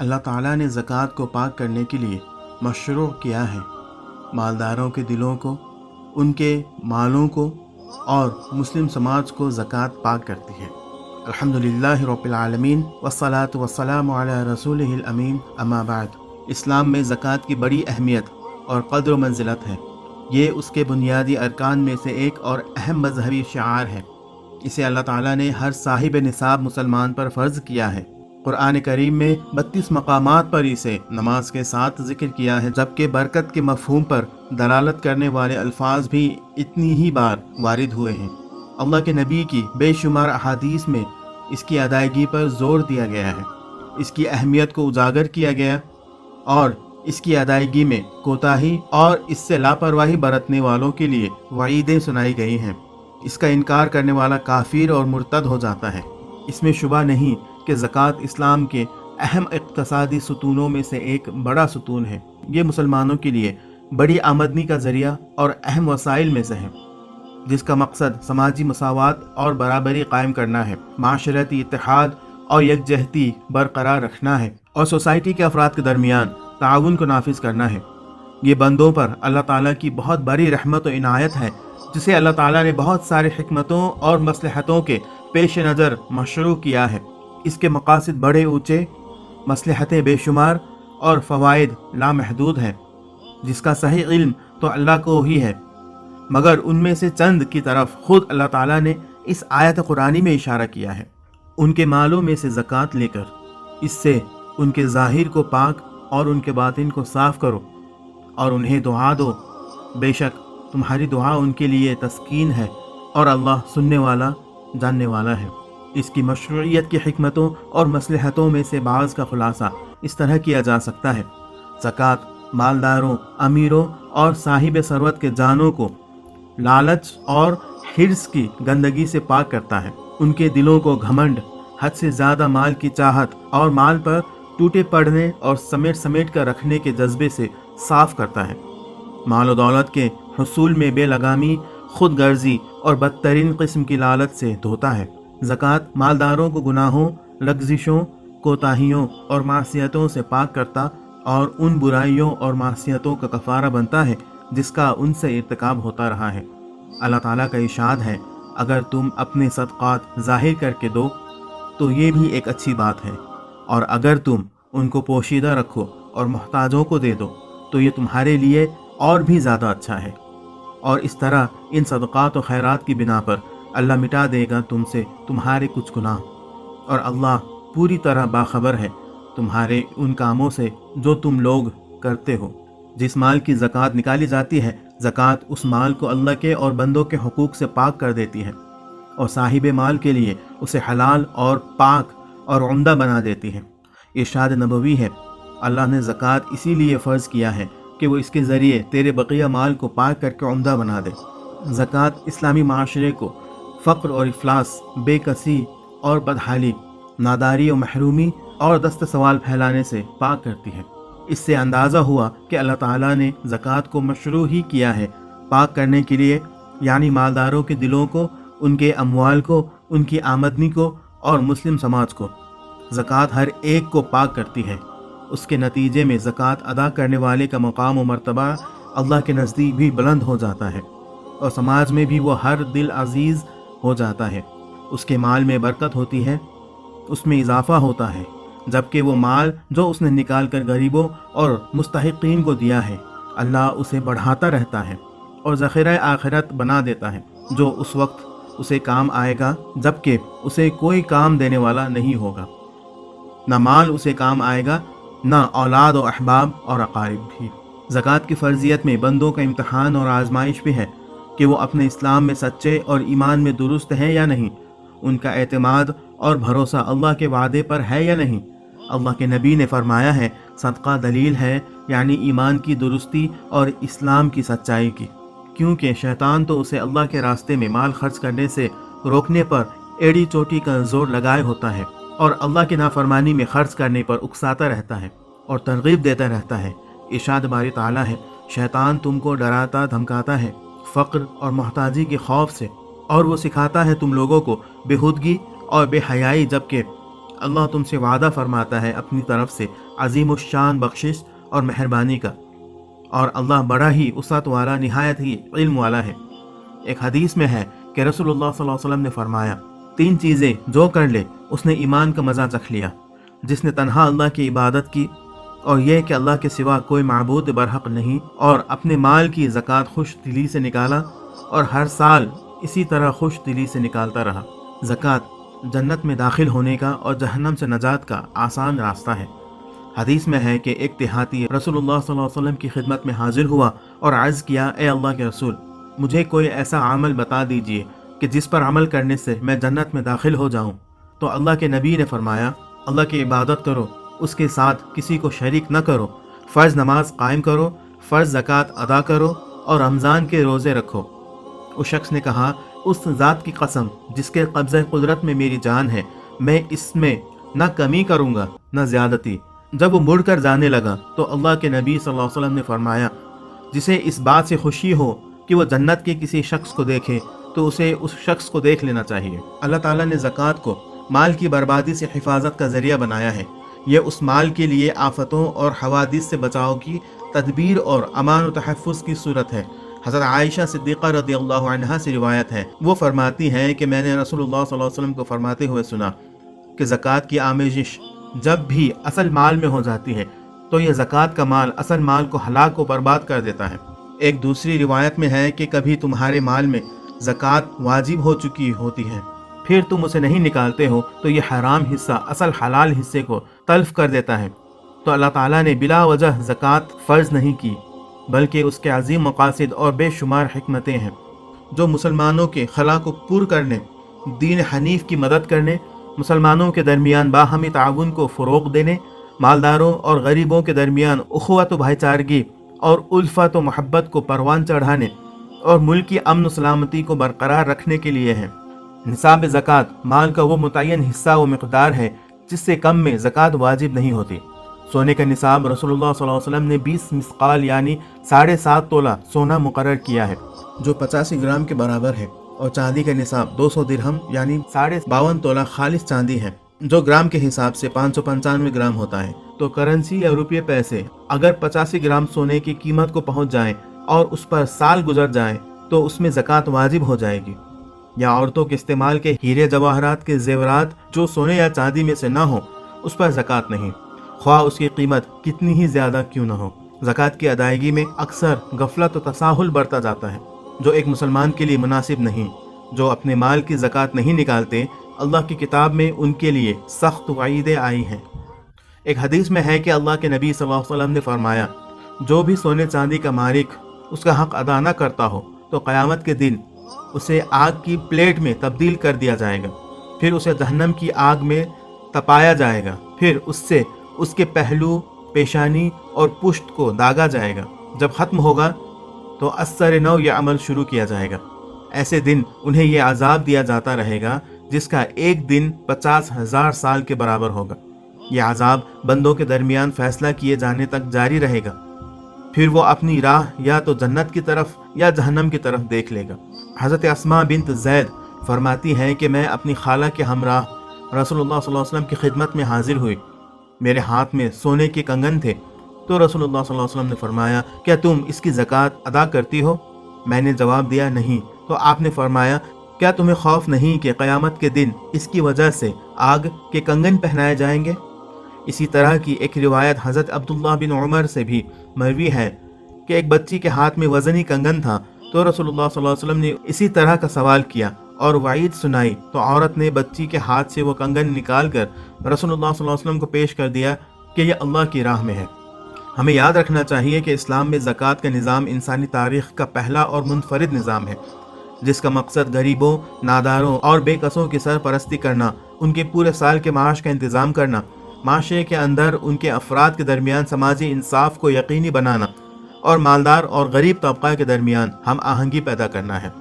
اللہ ताला ने ज़कात को पाक करने के लिए मशरू किया है। मालदारों के दिलों को, उनके मालों को और मुस्लिम समाज को ज़कात पाक करती है। अल्हम्दुलिल्लाहि रब्बिल आलमीन वस्सलातु वस्सलामु अला रसूलिहिल अमीन, अम्मा बाद। इस्लाम में ज़कात की बड़ी अहमियत और क़द्र मंजिलत है। ये उसके बुनियादी अरकान में से एक और अहम मजहबी शिआर है। इसे अल्लाह ताला ने हर साहिब निसाब मुसलमान पर फ़र्ज़ किया है। कुरान करीम में 32 मकामात पर इसे नमाज के साथ ज़िक्र किया है, जबकि बरकत के मफ़हूम पर दलालत करने वाले अल्फाज भी इतनी ही बार वारिद हुए हैं। अल्लाह के नबी की बेशुमार अहादीस में इसकी अदायगी पर ज़ोर दिया गया है। इसकी अहमियत को उजागर किया गया और इसकी अदायगी में कोताही और इससे लापरवाही बरतने वालों के लिए वईदें सुनाई गई हैं। इसका इनकार करने वाला काफिर और मुर्तद हो जाता है। इसमें शुबा नहीं कि ज़कात इस्लाम के अहम इक़्तिसादी सुतूनों में से एक बड़ा सुतून है। ये मुसलमानों के लिए बड़ी आमदनी का ज़रिया और अहम वसाइल में से है, जिसका मकसद समाजी मसावात और बराबरी कायम करना है, माशरती इत्तेहाद और यकजहती बरकरार रखना है और सोसाइटी के अफराद के दरमियान ताउन को नाफिज करना है। ये बंदों पर अल्लाह ताला की बहुत बड़ी रहमत और इनायत है, जिसे अल्लाह ताला ने बहुत सारे हिकमतों और मसलहतों के पेश नज़र मशरू किया है। इसके मकासद बड़े ऊँचे, मसलहतें बेशुमार और फ़वाइद लामहदूद हैं, जिसका सही इल्म तो अल्लाह को ही है। मगर उनमें से चंद की तरफ खुद अल्लाह ताला ने इस आयत कुरानी में इशारा किया है। उनके मालों में से ज़कात लेकर इससे उनके ज़ाहिर को पाक और उनके बातिन को साफ़ करो और उन्हें दुआ दो। बेशक तुम्हारी दुआ उनके लिए तस्कीन है और अल्लाह सुनने वाला, जानने वाला है। इसकी मशरूइयत की हिकमतों और मसलहतों में से बाज़ का खुलासा इस तरह किया जा सकता है। ज़कात मालदारों, अमीरों और साहिब सरवत के जानों को लालच और हिर्स की गंदगी से पाक करता है। उनके दिलों को घमंड, हद से ज़्यादा माल की चाहत और माल पर टूटे पड़ने और समेट समेट कर रखने के जज्बे से साफ़ करता है। माल और दौलत के हुसूल में बेलगामी, खुद गर्जी और बदतरीन किस्म की लालच से धोता है। ज़कात मालदारों को गुनाहों, लग्जिशों, कोताहियों और मासियतों से पाक करता और उन बुराइयों और मासियतों का कफ़ारा बनता है जिसका उनसे इर्तिकाब होता रहा है। अल्लाह ताला का इरशाद है, अगर तुम अपने सदक़ात ज़ाहिर करके दो तो ये भी एक अच्छी बात है, और अगर तुम उनको पोशीदा रखो और मोहताजों को दे दो तो ये तुम्हारे लिए और भी ज़्यादा अच्छा है। और इस तरह इन सदक़ात और खैरात की बिना पर अल्लाह मिटा देगा तुमसे तुम्हारे कुछ गुनाह, और अल्लाह पूरी तरह बाखबर है तुम्हारे उन कामों से जो तुम लोग करते हो। जिस माल की ज़कात निकाली जाती है, ज़कात उस माल को अल्लाह के और बंदों के हुकूक से पाक कर देती है और साहिब माल के लिए उसे हलाल और पाक और उम्दा बना देती है। इरशाद नबवी है, अल्लाह ने ज़कात इसीलिए फ़र्ज़ किया है कि वो इसके ज़रिए तेरे बक़िया माल को पाक करके उम्दा बना दे। ज़कात इस्लामी माशरे को फ़क्र और इफ़लास, बेकसी और बदहाली, नादारी और महरूमी और दस्त सवाल फैलाने से पाक करती है। इससे अंदाज़ा हुआ कि अल्लाह ताला ने ज़कात को मशरू ही किया है पाक करने के लिए, यानी मालदारों के दिलों को, उनके अमवाल को, उनकी आमदनी को और मुस्लिम समाज को। ज़कात हर एक को पाक करती है। उसके नतीजे में ज़कात अदा करने वाले का मकाम और मर्तबा अल्लाह के नज़दीक भी बुलंद हो जाता है और समाज में भी वो हर दिल अजीज़ हो जाता है। उसके माल में बरकत होती है, उसमें इजाफ़ा होता है, जबकि वो माल जो उसने निकाल कर गरीबों और मुस्तहिक़ीन को दिया है, अल्लाह उसे बढ़ाता रहता है और ज़ख़ीरा आखिरत बना देता है, जो उस वक्त उसे काम आएगा जबकि उसे कोई काम देने वाला नहीं होगा। ना माल उसे काम आएगा, ना औलाद और अहबाब और अकारिब भी। ज़कात की फ़र्ज़ियत में बंदों का इम्तहान और आजमाइश भी है कि वो अपने इस्लाम में सच्चे और ईमान में दुरुस्त हैं या नहीं, उनका एतमाद और भरोसा अल्लाह के वादे पर है या नहीं। अल्लाह के नबी ने फरमाया है, सदका दलील है, यानी ईमान की दुरुस्ती और इस्लाम की सच्चाई की, क्योंकि शैतान तो उसे अल्लाह के रास्ते में माल खर्च करने से रोकने पर एड़ी चोटी का जोर लगाए होता है और अल्लाह की नाफरमानी में खर्च करने पर उकसाता रहता है और तरगीब देता रहता है। इरशाद बारी ताला है, शैतान तुमको डराता धमकाता है फ़क्र और मोहताजी के खौफ से, और वो सिखाता है तुम लोगों को बेहुदगी और बेहयाई, जबकि اللہ तुमसे वादा फरमाता है अपनी तरफ से अजीम शान बख्शिश और मेहरबानी का, और अल्लाह बड़ा ही उसअत वाला निहायत ही इल्म वाला है। एक हदीस में है कि रसूलुल्लाह सल्लल्लाहु अलैहि वसल्लम ने फरमाया, 3 चीज़ें जो कर ले उसने ईमान का मज़ा चख लिया, जिसने तन्हा अल्लाह की इबादत की और यह कि अल्लाह के सिवा कोई माबूद बरहक नहीं, और अपने माल की ज़कात खुश दिली से निकाला और हर साल इसी तरह खुश दिली से निकालता रहा। ज़कात जन्नत में दाखिल होने का और जहन्नम से नजात का आसान रास्ता है। हदीस में है कि एक देहाती रसूलुल्लाह सल्लल्लाहु अलैहि वसल्लम की खिदमत में हाजिर हुआ और अर्ज़ किया, ए अल्लाह के रसूल, मुझे कोई ऐसा अमल बता दीजिए कि जिस पर अमल करने से मैं जन्नत में दाखिल हो जाऊं। तो अल्लाह के नबी ने फरमाया, अल्लाह की इबादत करो, उसके साथ किसी को शरीक न करो, फ़र्ज़ नमाज कायम करो, फ़र्ज़ ज़कात अदा करो और रमज़ान के रोज़े रखो। उस शख्स ने कहा, उस ज़ात की कसम जिसके कब्ज़े कुदरत में मेरी जान है, मैं इसमें न कमी करूँगा न ज़्यादती। जब वो मुड़कर जाने लगा तो अल्लाह के नबी सल्लल्लाहु अलैहि वसल्लम ने फरमाया, जिसे इस बात से खुशी हो कि वो जन्नत के किसी शख्स को देखे तो उसे उस शख्स को देख लेना चाहिए। अल्लाह ताला ने ज़कात को माल की बर्बादी से हिफाजत का ज़रिया बनाया है। यह उस माल के लिए आफतों और हवादिस से बचाव की तदबीर और अमान व तहफ़्फ़ुज़ की सूरत है। हज़रत आयशा सिद्दीक़ा रज़ियल्लाहु अन्हा से रिवायत है, वो फरमाती हैं कि मैंने रसूलुल्लाह सल्लल्लाहु अलैहि वसल्लम को फरमाते हुए सुना कि ज़कात की आमेजिश जब भी असल माल में हो जाती है तो यह ज़कात का माल असल माल को हलाक व बर्बाद कर देता है। एक दूसरी रिवायत में है कि कभी तुम्हारे माल में ज़कात वाजिब हो चुकी होती है, फिर तुम उसे नहीं निकालते हो तो यह हराम हिस्सा असल हलाल हिस्से को तल्फ कर देता है। तो अल्लाह ताला ने बिला वजह ज़कात फ़र्ज़ नहीं की, बल्कि उसके अजीम मकासिद और बेशुमार हिकमतें हैं जो मुसलमानों के खला को पूर करने, दीन हनीफ की मदद करने, मुसलमानों के दरमियान बाहमी ताउन को फ़रोग़ देने, मालदारों और गरीबों के दरमियान उख़्वत व भाईचारगी और उल्फ़त व मोहब्बत को परवान चढ़ाने और मुल्क की अमन व सलामती को बरकरार रखने के लिए है। निसाब ज़कात माल का वो मुतय्यन हिस्सा व मिक़दार है जिससे कम में ज़कात वाजिब नहीं होती। सोने का निसाब रसूलुल्लाह सल्लल्लाहु अलैहि वसल्लम ने 20 मिस्काल यानी 7.5 तोला सोना मुकर्रर किया है, जो 85 ग्राम के बराबर है, और चांदी का निसाब 200 दिरहम यानी 52.5 तोला खालिस चांदी है, जो ग्राम के हिसाब से 595 ग्राम होता है। तो करेंसी या रुपये पैसे अगर 85 ग्राम सोने की कीमत को पहुंच जाएं और उस पर साल गुजर जाए तो उसमें ज़कात वाजिब हो जाएगी। या औरतों के इस्तेमाल के हीरे जवाहरात के जेवरात जो सोने या चांदी में से ना हो, उस पर ज़कात नहीं, ख्वाह उसकी कीमत कितनी ही ज़्यादा क्यों न हो। ज़कात की अदायगी में अक्सर गफलत व तसाहुल बरता जाता है, जो एक मुसलमान के लिए मुनासिब नहीं। जो अपने माल की ज़कात नहीं निकालते, अल्लाह की किताब में उनके लिए सख्त वईदें आई हैं। एक हदीस में है कि अल्लाह के नबी सल्लल्लाहु अलैहि वसल्लम ने फरमाया, जो भी सोने चांदी का मालिक उसका हक़ अदा न करता हो तो क़यामत के दिन उसे आग की प्लेट में तब्दील कर दिया जाएगा, फिर उसे जहन्नम की आग में तपाया जाएगा, फिर उससे उसके पहलू, पेशानी और पुश्त को दागा जाएगा। जब ख़त्म होगा तो अस्सर नौ यह अमल शुरू किया जाएगा। ऐसे दिन उन्हें यह अजाब दिया जाता रहेगा जिसका एक दिन 50,000 साल के बराबर होगा। यह अजाब बंदों के दरमियान फैसला किए जाने तक जारी रहेगा, फिर वो अपनी राह या तो जन्नत की तरफ या जहन्नम की तरफ देख लेगा। हज़रत अस्मा बिन्त ज़ैद फरमाती हैं कि मैं अपनी खाला के हमराह रसूलुल्लाह सल्लल्लाहु अलैहि वसल्लम की खिदमत में हाजिर हुई। मेरे हाथ में सोने के कंगन थे, तो रसूलुल्लाह सल्लल्लाहु अलैहि वसल्लम ने फरमाया, क्या तुम इसकी ज़कात अदा करती हो? मैंने जवाब दिया, नहीं। तो आपने फरमाया, क्या तुम्हें खौफ नहीं कि क़यामत के दिन इसकी वजह से आग के कंगन पहनाए जाएंगे? इसी तरह की एक रिवायत हज़रत अब्दुल्लाह बिन उमर से भी मरवी है कि एक बच्ची के हाथ में वज़नी कंगन था, तो रसूलुल्लाह सल्लल्लाहु अलैहि वसल्लम ने इसी तरह का सवाल किया और वईद सुनाई, तो औरत ने बच्ची के हाथ से वो कंगन निकाल कर रसूलुल्लाह सल्लल्लाहु अलैहि वसल्लम को पेश कर दिया कि यह अल्लाह की राह में है। हमें याद रखना चाहिए कि इस्लाम में ज़कात का निज़ाम इंसानी तारीख़ का पहला और मुनफरिद निज़ाम है, जिसका मकसद गरीबों, नादारों और बेकसों की सरपरस्ती करना, उनके पूरे साल के माश का इंतज़ाम करना, माशरे के अंदर उनके अफराद के दरमियान समाजी इंसाफ को यकीनी बनाना और मालदार और गरीब तबका के दरमियान हम आहंगी पैदा करना है।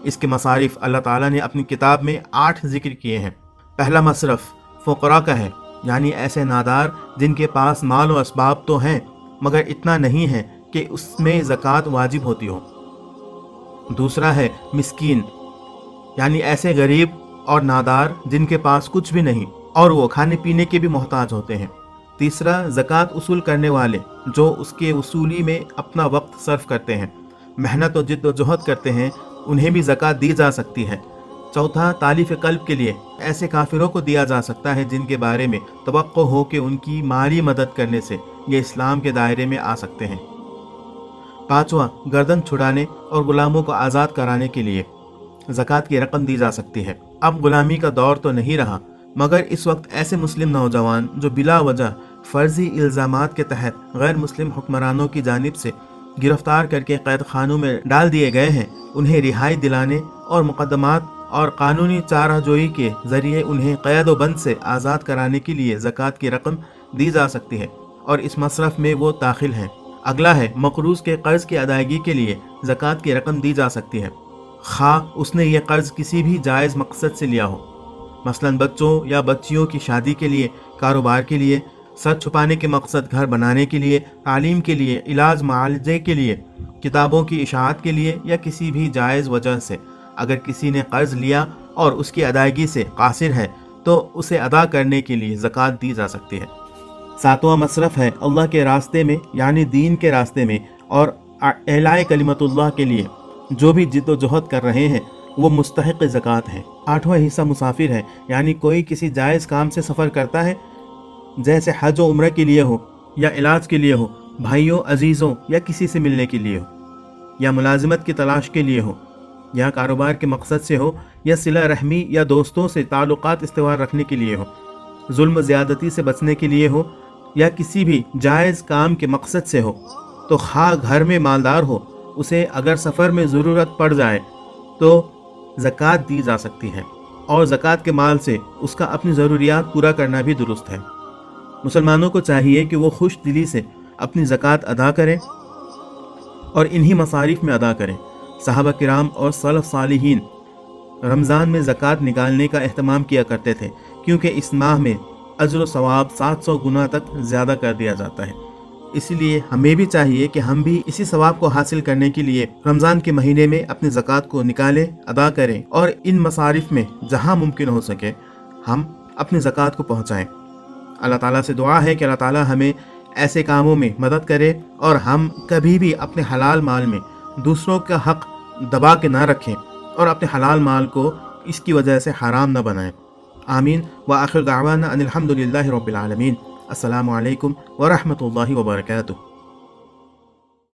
इसके मसारिफ अल्लाह ताला ने अपनी किताब में 8 जिक्र किए हैं। पहला मसरफ फ़ुक़रा का है, यानी ऐसे नादार जिनके पास माल और असबाब तो हैं मगर इतना नहीं है कि उसमें ज़कात वाजिब होती हो। दूसरा है मिस्कीन, यानी ऐसे गरीब और नादार जिनके पास कुछ भी नहीं और वो खाने पीने के भी मोहताज होते हैं। तीसरा, ज़कात वसूल करने वाले जो उसके वसूली में अपना वक्त सर्फ करते हैं, मेहनत और जिद्दोजहद करते हैं, उन्हें भी ज़कात दी जा सकती है। चौथा, तालीफ़ कल्ब के लिए ऐसे काफिरों को दिया जा सकता है जिनके बारे में तवक्को हो कि उनकी माली मदद करने से ये इस्लाम के दायरे में आ सकते हैं। पाँचवा, गर्दन छुड़ाने और गुलामों को आज़ाद कराने के लिए ज़कात की रकम दी जा सकती है। अब गुलामी का दौर तो नहीं रहा, मगर इस वक्त ऐसे मुस्लिम नौजवान जो बिला वजह फ़र्ज़ी इल्ज़ामात के तहत गैर मुस्लिम हुक्मरानों की जानिब से गिरफ्तार करके कैद खानों में डाल दिए गए हैं, उन्हें रिहाई दिलाने और मुकदमात और कानूनी चाराजोई के ज़रिए उन्हें क़ैद व बंद से आज़ाद कराने के लिए ज़कात की रकम दी जा सकती है और इस मसरफ़ में वो दाखिल हैं। अगला है, मक़रूज़ के कर्ज़ की अदायगी के लिए ज़कात की रकम दी जा सकती है, खा उसने ये कर्ज़ किसी भी जायज़ मकसद से लिया हो, मसलन बच्चों या बच्चियों की शादी के लिए, कारोबार के लिए, सर छुपाने के मकसद घर बनाने के लिए, तालीम के लिए, इलाज मुआलजे के लिए, किताबों की इशाअत के लिए या किसी भी जायज़ वजह से। अगर किसी ने कर्ज़ लिया और उसकी अदायगी से कासिर है तो उसे अदा करने के लिए ज़कात दी जा सकती है। सातवां मसरफ़ है, अल्लाह के रास्ते में यानी दीन के रास्ते में और एलाए कलिमतुल्लाह के लिए जो भी जिद्दोजहद कर रहे हैं वो मुस्तहिक़ ज़कात हैं। आठवां हिस्सा मुसाफिर है, यानी कोई किसी जायज़ काम से सफ़र करता है, जैसे हज व उम्रा के लिए हो या इलाज के लिए हो, भाइयों अजीज़ों या किसी से मिलने के लिए हो, या मुलाजिमत की तलाश के लिए हो, या कारोबार के मकसद से हो, या सिला रहमी या दोस्तों से ताल्लुकात इस्तेवार रखने के लिए हो, जुल्म ज़्यादती से बचने के लिए हो, या किसी भी जायज़ काम के मकसद से हो, तो खा घर में मालदार हो, उसे अगर सफ़र में ज़रूरत पड़ जाए तो ज़कात दी जा सकती है और ज़कात के माल से उसका अपनी ज़रूरियात पूरा करना भी दुरुस्त है। मुसलमानों को चाहिए कि वो खुश दिली से अपनी ज़कात अदा करें और इन्हीं मसारिफ में अदा करें। सहाबा किराम और सलफ़ सालिहीन रमज़ान में ज़कात निकालने का एहतमाम किया करते थे, क्योंकि इस माह में अज्र सवाब 700 गुना तक ज़्यादा कर दिया जाता है। इसलिए हमें भी चाहिए कि हम भी इसी सवाब को हासिल करने के लिए रमज़ान के महीने में अपनी ज़कात को निकालें, अदा करें और इन मसारिफ में जहाँ मुमकिन हो सके हम अपनी ज़कात को पहुँचाएँ। अल्लाह ताला से दुआ है कि अल्लाह ताला हमें ऐसे कामों में मदद करे और हम कभी भी अपने हलाल माल में दूसरों का हक़ दबा के ना रखें और अपने हलाल माल को इसकी वजह से हराम न बनाएं। आमीन व आखिर दावाना अनिल हम्दुलिल्लाहि रब्बिल आलमीन। अस्सलामु अलैकुम व रहमतुल्लाहि व बरकातुहू।